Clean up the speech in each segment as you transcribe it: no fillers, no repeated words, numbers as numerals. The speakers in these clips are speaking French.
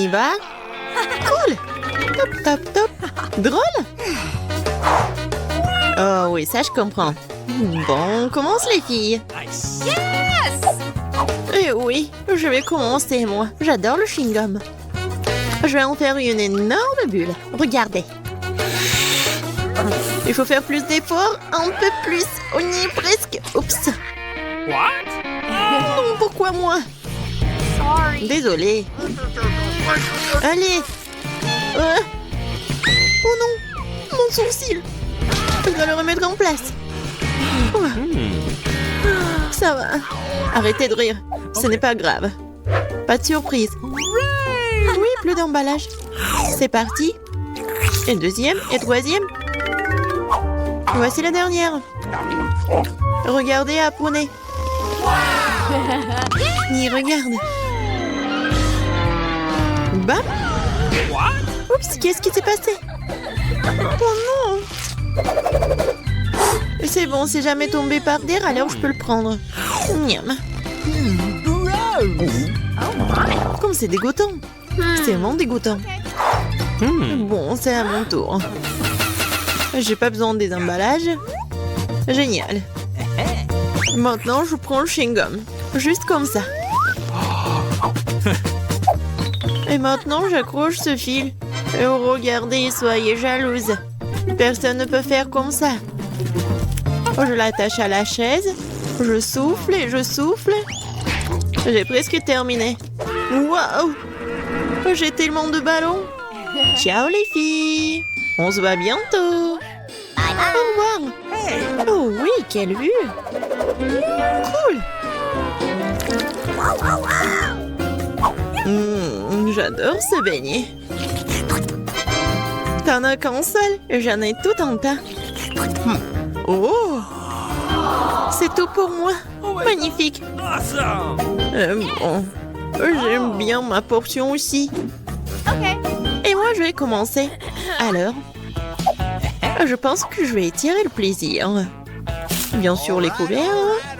y va. Cool. Top, top, top. Drôle. Oh oui, ça je comprends. Bon, on commence les filles. Eh oui, je vais commencer moi. J'adore le chewing-gum. Je vais en faire une énorme bulle. Regardez. Il faut faire plus d'efforts, un peu plus. On y est presque. Oups. Non, pourquoi moi? Désolée. Allez. Oh non, mon sourcil. Je dois le remettre en place. Ça va. Arrêtez de rire. Ce n'est pas grave. Pas de surprise. Oui, plus d'emballage. C'est parti. Et deuxième et troisième. Voici la dernière. Regardez, apprenez. Y regarde. Bah. Oups, qu'est-ce qui s'est passé? Oh non. C'est bon, c'est jamais tombé par terre, alors je peux le prendre. Miam. Comme c'est dégoûtant. C'est vraiment dégoûtant. Bon, c'est à mon tour. J'ai pas besoin des emballages. Génial. Maintenant, je prends le chewing-gum. Juste comme ça. Et maintenant, j'accroche ce fil. Et regardez, soyez jalouse. Personne ne peut faire comme ça. Je l'attache à la chaise. Je souffle et je souffle. J'ai presque terminé. Waouh! J'ai tellement de ballons. Ciao les filles. On se voit bientôt. Au revoir. Oh oui, quelle vue. Cool. J'adore ce beignet. T'en as qu'un seul, j'en ai tout un tas. Oh! C'est tout pour moi. Magnifique. Bon, j'aime bien ma portion aussi. Et moi, je vais commencer. Alors, je pense que je vais étirer le plaisir. Bien sûr, les couverts.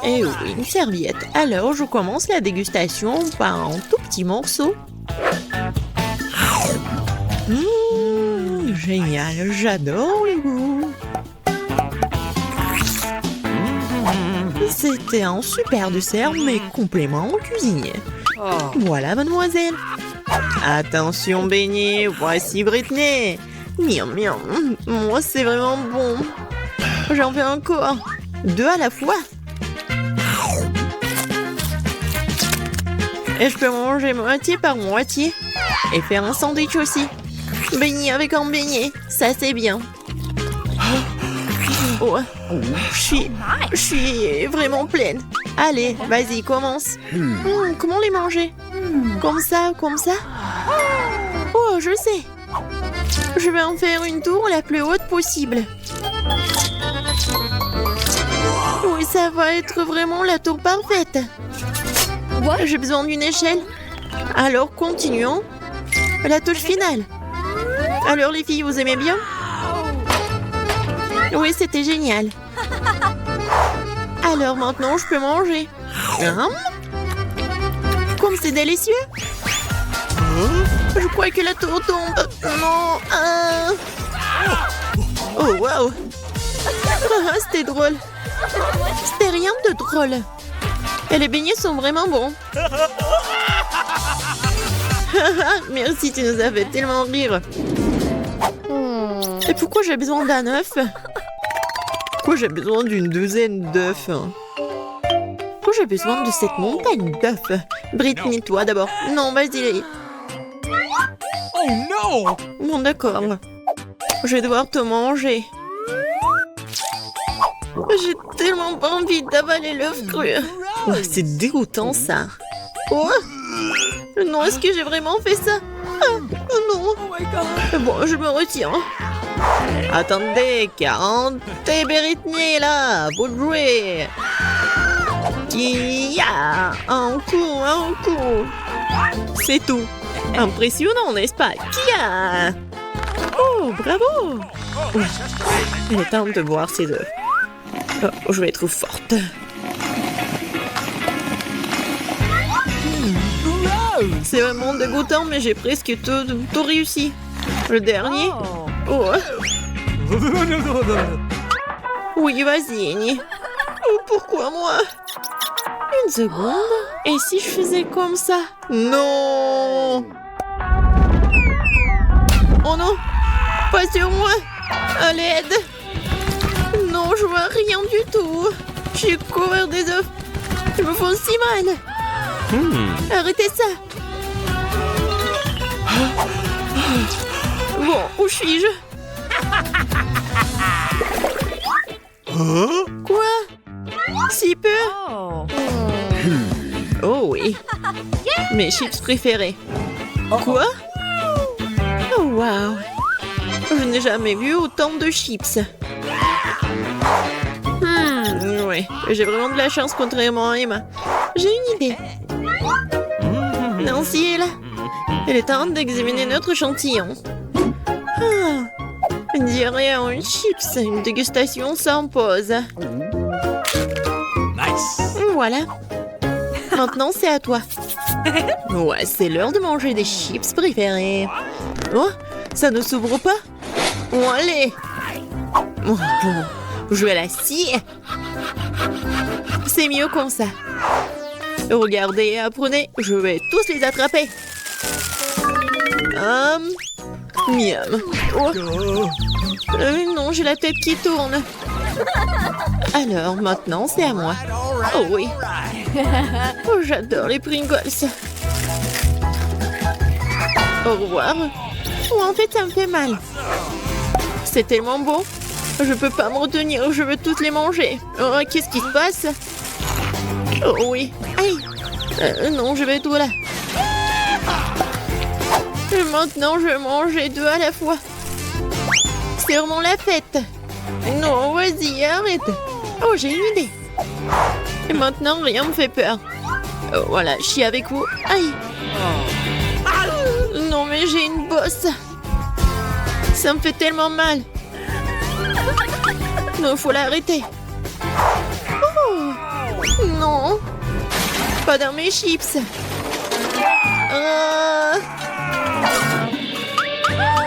Et oui, une serviette. Alors, je commence la dégustation par un tout petit morceau. Génial, j'adore le goût. C'était un super dessert, mais complément au cuisinier. Voilà, mademoiselle. Attention, beignet, voici Britney. Miam, miam. Moi, c'est vraiment bon. J'en fais encore. 2 à la fois. Et je peux manger moitié par moitié. Et faire un sandwich aussi. Beignet avec un beignet. Ça, c'est bien. Oh, je suis vraiment pleine. Allez, vas-y, commence. Comment les manger? Comme ça, comme ça? Oh, je sais. Je vais en faire une tour la plus haute possible. Oui, ça va être vraiment la tour parfaite. J'ai besoin d'une échelle. Alors, continuons. La touche finale. Alors, les filles, vous aimez bien? Oui, c'était génial. Alors, maintenant, je peux manger. Comme c'est délicieux. Je crois que la tour tombe. Non. Oh, wow. C'était drôle. C'était rien de drôle. Et les beignets sont vraiment bons. Merci, tu nous as fait tellement rire. Et pourquoi j'ai besoin d'un œuf? Pourquoi j'ai besoin d'une douzaine d'œufs? Pourquoi j'ai besoin de cette montagne d'œufs? Britney, toi d'abord. Non, vas-y. Oh non! Bon, d'accord. Je vais devoir te manger. J'ai tellement pas envie d'avaler l'œuf cru. Oh, c'est dégoûtant, ça. Oh non, est-ce que j'ai vraiment fait ça? Oh non. Bon, je me retire. Attendez, 40 et Britney là, vous jouez. Qui a un coup. C'est tout. Impressionnant, n'est-ce pas? Qui a? Oh, bravo. Ouais. Il est temps de boire ces œufs. Oh, je vais être forte. C'est vraiment dégoûtant, mais j'ai presque tout réussi. Le dernier. Oh. Oui, vas-y, Annie. Oh, pourquoi moi? Une seconde. Et si je faisais comme ça? Non! Oh non! Pas sur moi! À l'aide! Non, je vois rien du tout. Je suis couvert des œufs. Je me fais si mal. Arrêtez ça. Bon, où suis-je? Quoi? Si peu? Oh oui. Mes chips préférés. Quoi? Oh wow. Je n'ai jamais vu autant de chips. Oui, j'ai vraiment de la chance contrairement à Emma. J'ai une idée. Nancy est là. Elle est en train d'examiner notre échantillon. On dirait un chips. Une dégustation s'impose. Nice. Voilà. Maintenant, c'est à toi. Ouais, c'est l'heure de manger des chips préférés. Oh, ça ne s'ouvre pas? Bon, allez. Oh, bon. Je vais la scie. C'est mieux comme ça. Regardez et apprenez. Je vais tous les attraper. Miam. Oh. Non, j'ai la tête qui tourne. Alors, maintenant, c'est à moi. Oh oui. Oh, j'adore les Pringles. Au revoir. Oh, en fait, ça me fait mal. C'est tellement bon. Je peux pas me retenir, je veux toutes les manger. Oh, qu'est-ce qui se passe? Oh oui. Aïe. Non, je vais tout là. Et maintenant, je vais manger deux à la fois. C'est vraiment la fête. Non, vas-y, arrête. Oh, j'ai une idée. Et maintenant, rien me fait peur. Oh, voilà, je suis avec vous. Aïe. Non, mais j'ai une bosse. Ça me fait tellement mal. Non, faut l'arrêter. Oh, non. Pas dans mes chips.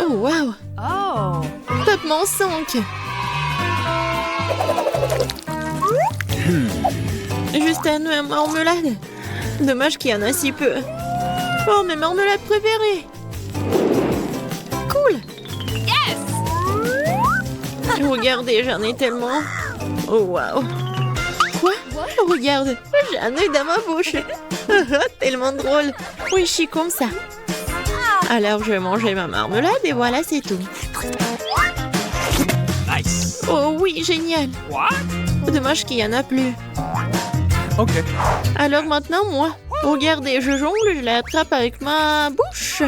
Oh, wow. Tapement 5. Juste un œuf à marmelade. Dommage qu'il y en a si peu. Oh, mes marmelades préférées. Cool. Regardez, j'en ai tellement. Oh, wow. Quoi? Oh, regarde, j'ai un œil dans ma bouche. Tellement drôle. Oui, je suis comme ça. Alors, je vais manger ma marmelade et voilà, c'est tout. Nice. Oh oui, génial. What? Dommage qu'il n'y en a plus. Ok. Alors maintenant, moi. Regardez, je jongle, je l'attrape avec ma bouche.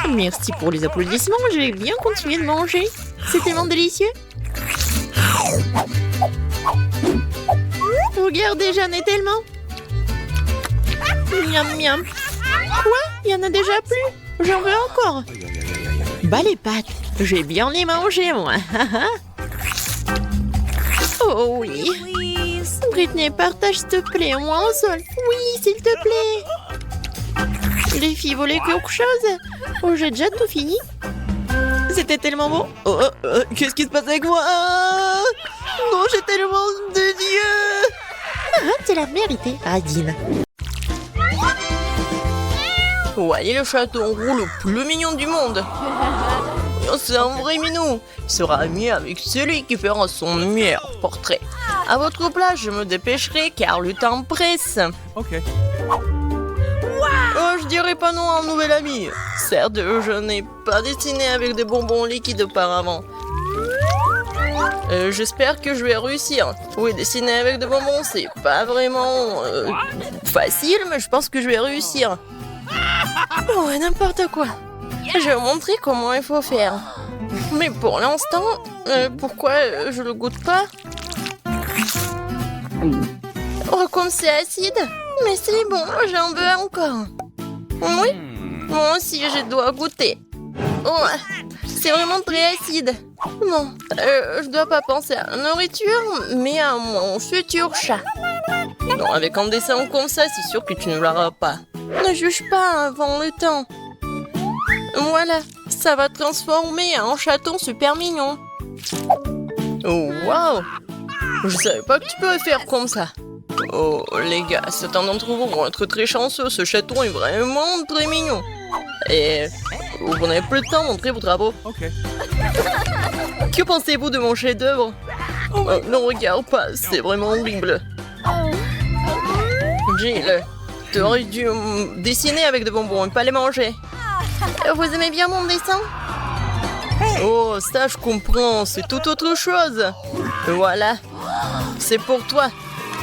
Merci pour les applaudissements, je vais bien continuer de manger. C'est tellement délicieux. Regardez, j'en ai tellement. Miam, miam. Quoi? Il y en a déjà plus? J'en veux encore. Bah les pâtes, je vais bien les manger, moi. Oh oui. Britney, partage s'il te plaît, moi en sol. Oui, s'il te plaît. Les filles voulaient quelque chose. Oh, j'ai déjà tout fini. C'était tellement bon. Qu'est-ce qui se passe avec moi? Non, j'ai tellement de Dieu. Tu l'as mérité, Adine. Voyez le chaton roux le plus mignon du monde. C'est un vrai minou. Il sera ami avec celui qui fera son meilleur portrait. À votre place, je me dépêcherai car le temps presse. Ok. Oh, je dirais pas non à un nouvel ami. Certes, je n'ai pas dessiné avec des bonbons liquides auparavant. J'espère que je vais réussir. Oui, dessiner avec des bonbons, c'est pas vraiment facile, mais je pense que je vais réussir. Oh, n'importe quoi. Je vais vous montrer comment il faut faire. Mais pour l'instant, pourquoi je le goûte pas? Oh, comme c'est acide. Mais c'est bon, j'en veux encore. Oui, moi aussi je dois goûter. Oh, c'est vraiment très acide. Bon, je dois pas penser à la nourriture, mais à mon futur chat. Non, avec un dessin comme ça, c'est sûr que tu ne l'auras pas. Ne juge pas avant le temps. Voilà, ça va transformer en chaton super mignon. Oh, waouh! Je savais pas que tu pouvais faire comme ça. Oh, les gars, certains d'entre vous vont être très chanceux. Ce chaton est vraiment très mignon. Et vous n'avez plus le temps de montrer vos travaux. Ok. Que pensez-vous de mon chef-d'œuvre? Oh, ne regarde pas, c'est vraiment horrible. Jill, tu aurais dû dessiner avec des bonbons et pas les manger. Vous aimez bien mon dessin? Oh, ça je comprends, c'est tout autre chose. Voilà, c'est pour toi.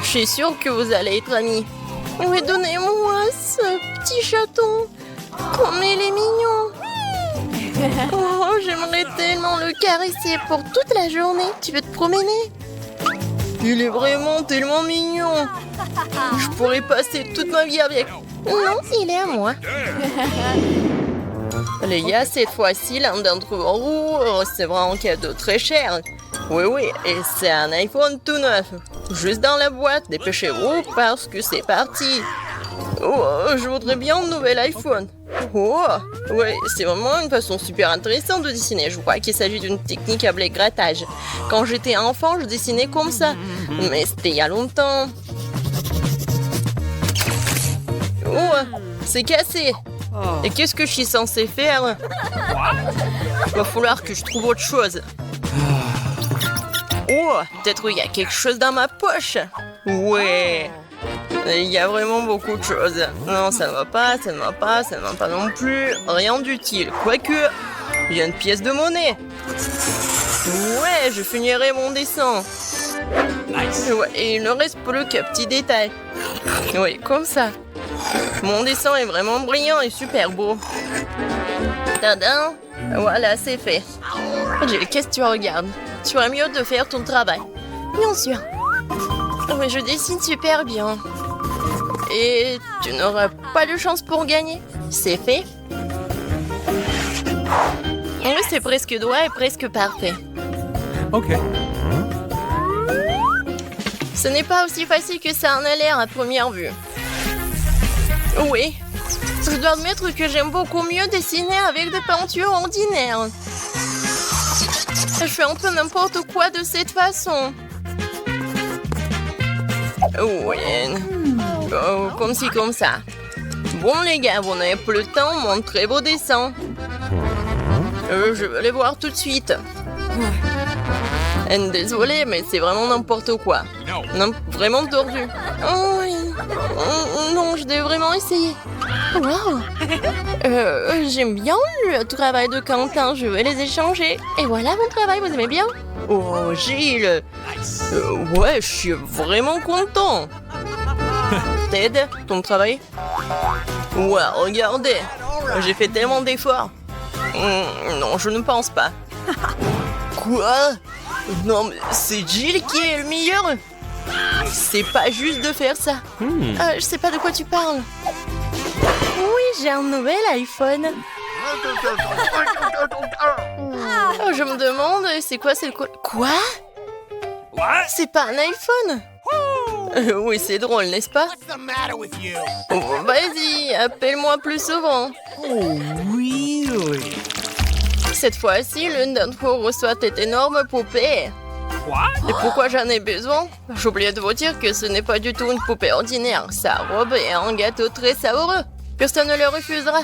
Je suis sûre que vous allez être amis. Mais donnez-moi ce petit chaton. Comme il est mignon. Oh, j'aimerais tellement le caresser pour toute la journée. Tu veux te promener? Il est vraiment tellement mignon. Je pourrais passer toute ma vie avec. Non, il est à moi. Les gars, cette fois-ci, l'un d'entre vous recevra un cadeau très cher. Oui, oui, et c'est un iPhone tout neuf. Juste dans la boîte, dépêchez-vous parce que c'est parti. Oh, je voudrais bien un nouvel iPhone. Oh, ouais, c'est vraiment une façon super intéressante de dessiner. Je crois qu'il s'agit d'une technique appelée grattage. Quand j'étais enfant, je dessinais comme ça. Mais c'était il y a longtemps. Oh, c'est cassé. Et qu'est-ce que je suis censée faire? Il va falloir que je trouve autre chose. Oh, peut-être il y a quelque chose dans ma poche. Ouais. Il y a vraiment beaucoup de choses. Non, ça ne va pas, ça ne va pas, ça ne va pas non plus. Rien d'utile. Quoique, il y a une pièce de monnaie. Ouais, je finirai mon dessin. Ouais, et il ne reste plus qu'un petit détail. Oui, comme ça. Mon dessin est vraiment brillant et super beau. Tadam! Voilà, c'est fait. Jill, qu'est-ce que tu regardes? Tu ferais mieux de faire ton travail. Bien sûr. Mais je dessine super bien. Et tu n'auras pas de chance pour gagner. C'est fait. Oui, c'est presque droit et presque parfait. Ok. Ce n'est pas aussi facile que ça en a l'air à première vue. Oui. Je dois admettre que j'aime beaucoup mieux dessiner avec des peintures ordinaires. Je fais un peu n'importe quoi de cette façon. Oui. Oh, comme ci, comme ça. Bon, les gars, vous n'avez plus le temps de montrer vos dessins. Je vais les voir tout de suite. Désolée, mais c'est vraiment n'importe quoi. Non, vraiment tordu. Oh, oui. Non, je devais vraiment essayer. Wow. J'aime bien le travail de Quentin. Je vais les échanger. Et voilà mon travail, vous aimez bien? Oh, Gilles. Ouais, je suis vraiment content. Ted, ton travail? Ouais, regardez. J'ai fait tellement d'efforts. Non, je ne pense pas. Quoi? Non, mais c'est Jill qui est le meilleur. C'est pas juste de faire ça. Je sais pas de quoi tu parles. Oui, j'ai un nouvel iPhone. Oh, je me demande, c'est quoi, c'est quoi? Quoi? C'est pas un iPhone? Oui, c'est drôle, n'est-ce pas? Oh, vas-y, appelle-moi plus souvent. Oh, really? Cette fois-ci, l'une d'entre vous reçoit cette énorme poupée. Et pourquoi j'en ai besoin? J'ai oublié de vous dire que ce n'est pas du tout une poupée ordinaire. Sa robe est un gâteau très savoureux. Personne ne le refusera.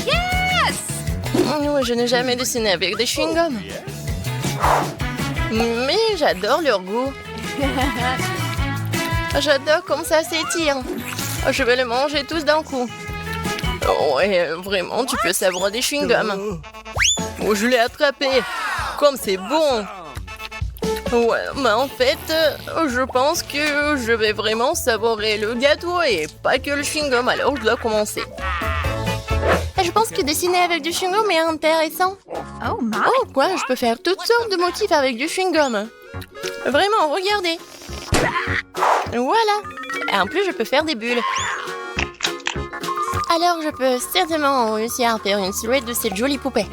Yes! Oui, je n'ai jamais dessiné avec des chewing-gums. Mais j'adore leur goût. J'adore comme ça s'étire. Je vais les manger tous d'un coup. Ouais, vraiment, tu peux savourer des chewing-gums. Oh, je l'ai attrapé. Comme c'est bon. Ouais, mais en fait, je pense que je vais vraiment savourer le gâteau et pas que le chewing-gum. Alors, je dois commencer. Je pense que dessiner avec du chewing-gum est intéressant. Oh, quoi? Je peux faire toutes sortes de motifs avec du chewing-gum. Vraiment, regardez. Voilà. Et en plus, je peux faire des bulles. Alors, je peux certainement réussir à faire une silhouette de cette jolie poupée.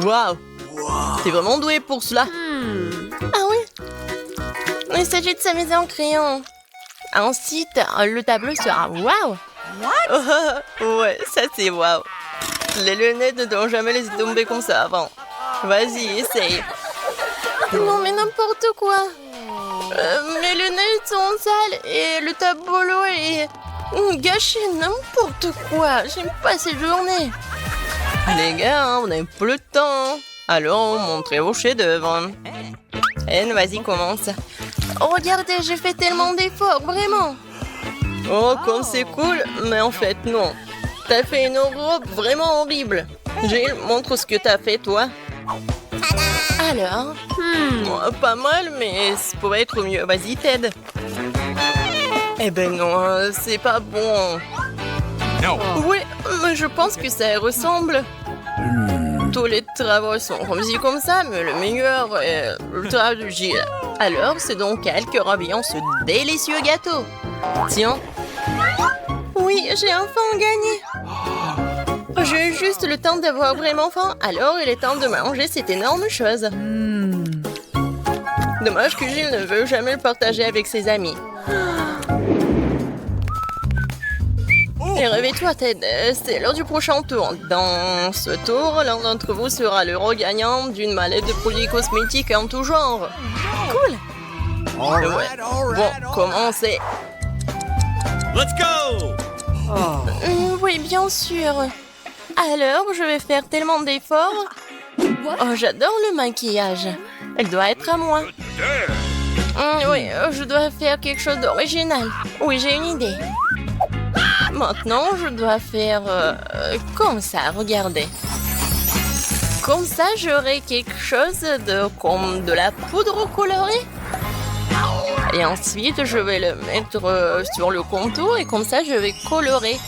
Waouh! T'es vraiment doué pour cela. Ah oui, Il s'agit de s'amuser en crayon. Ensuite, le tableau sera waouh. Ouais, ça c'est waouh. Les lunettes ne doivent jamais laisser tomber comme ça avant. Vas-y, essaye. Non, mais n'importe quoi. Mes lunettes sont sales et le tableau est gâché. N'importe quoi. J'aime pas ces journées. Les gars, on n'a plus de temps. Alors, montrez vos chefs-d'œuvre. Anne, vas-y, commence. Oh, regardez, j'ai fait tellement d'efforts, vraiment. Oh, comme c'est cool, mais en fait, non. T'as fait une robe vraiment horrible. Jill, montre ce que t'as fait, toi. Alors pas mal, mais ça pourrait être mieux. Vas-y, Ted. Eh ben non, c'est pas bon. No. Oui, mais je pense que ça ressemble. Tous les travaux sont réussis comme ça, mais le meilleur est le travail de Jill. Alors, c'est donc elle qui aura bien ce délicieux gâteau. Tiens. Oui, j'ai enfin gagné. J'ai juste le temps d'avoir vraiment faim, alors il est temps de manger cette énorme chose. Dommage que Jill ne veut jamais le partager avec ses amis. Et réveille-toi, Ted, c'est l'heure du prochain tour. Dans ce tour, l'un d'entre vous sera l'euro gagnant d'une mallette de produits cosmétiques en tout genre. Cool. Ouais. Bon, commencez. Let's go! Oui, bien sûr. Alors, je vais faire tellement d'efforts. Oh, j'adore le maquillage. Elle doit être à moi. Oui, je dois faire quelque chose d'original. Oui, j'ai une idée. Maintenant, je dois faire comme ça, regardez. Comme ça, j'aurai quelque chose comme de la poudre colorée. Et ensuite, je vais le mettre sur le contour et comme ça, je vais colorer.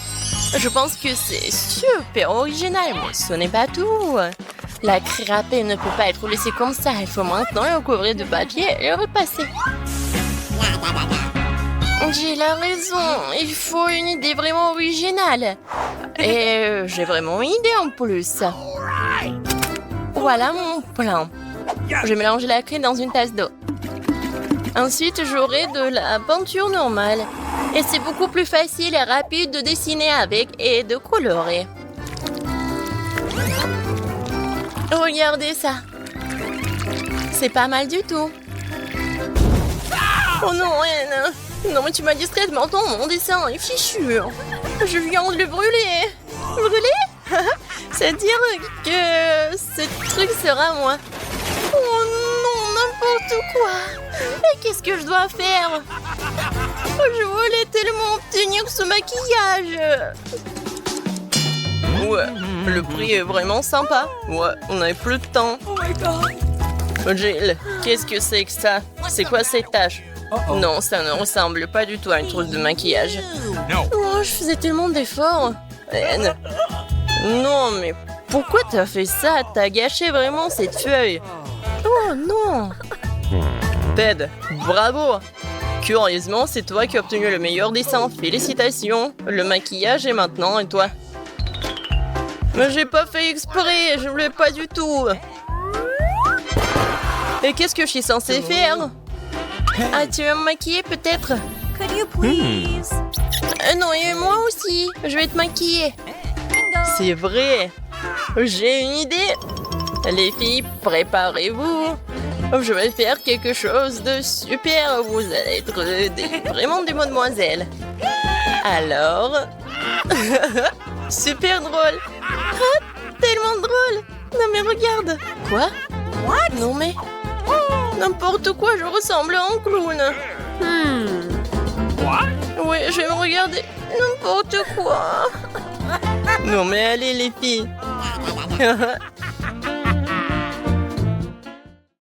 Je pense que c'est super original, mais ce n'est pas tout. La crêpée ne peut pas être laissée comme ça. Il faut maintenant le recouvrir de papier et le repasser. J'ai la raison. Il faut une idée vraiment originale. Et j'ai vraiment une idée en plus. Voilà mon plan. Je vais mélanger la crème dans une tasse d'eau. Ensuite, j'aurai de la peinture normale. Et c'est beaucoup plus facile et rapide de dessiner avec et de colorer. Regardez ça. C'est pas mal du tout. Oh non, Anne. Non, mais tu m'as distraitement dans mon dessin est fichu. Je viens de le brûler. Brûler? C'est-à-dire que ce truc sera moi. Oh non, n'importe quoi. Mais qu'est-ce que je dois faire? Je voulais tellement obtenir ce maquillage. Ouais, le prix est vraiment sympa. Ouais, on n'avait plus de temps. Oh my god. Jill, qu'est-ce que c'est que ça? C'est quoi ces taches? Non, ça ne ressemble pas du tout à une trousse de maquillage. Oh, je faisais tellement d'efforts. Anne. Non, mais pourquoi t'as fait ça? T'as gâché vraiment cette feuille. Oh non. Ted, bravo. Curieusement, c'est toi qui as obtenu le meilleur dessin. Félicitations. Le maquillage est maintenant et toi? Mais j'ai pas fait exprès, je voulais pas du tout. Et qu'est-ce que je suis censée faire? Ah, tu veux me maquiller peut-être? Could you please? Non, et moi aussi, je vais te maquiller. C'est vrai. J'ai une idée. Les filles, préparez-vous. Je vais faire quelque chose de super. Vous allez être vraiment des mademoiselles. Alors... super drôle. Ah, tellement drôle. Non mais regarde. Quoi? Non mais... n'importe quoi, je ressemble à un clown. Oui, je vais me regarder. N'importe quoi. Non mais allez les filles.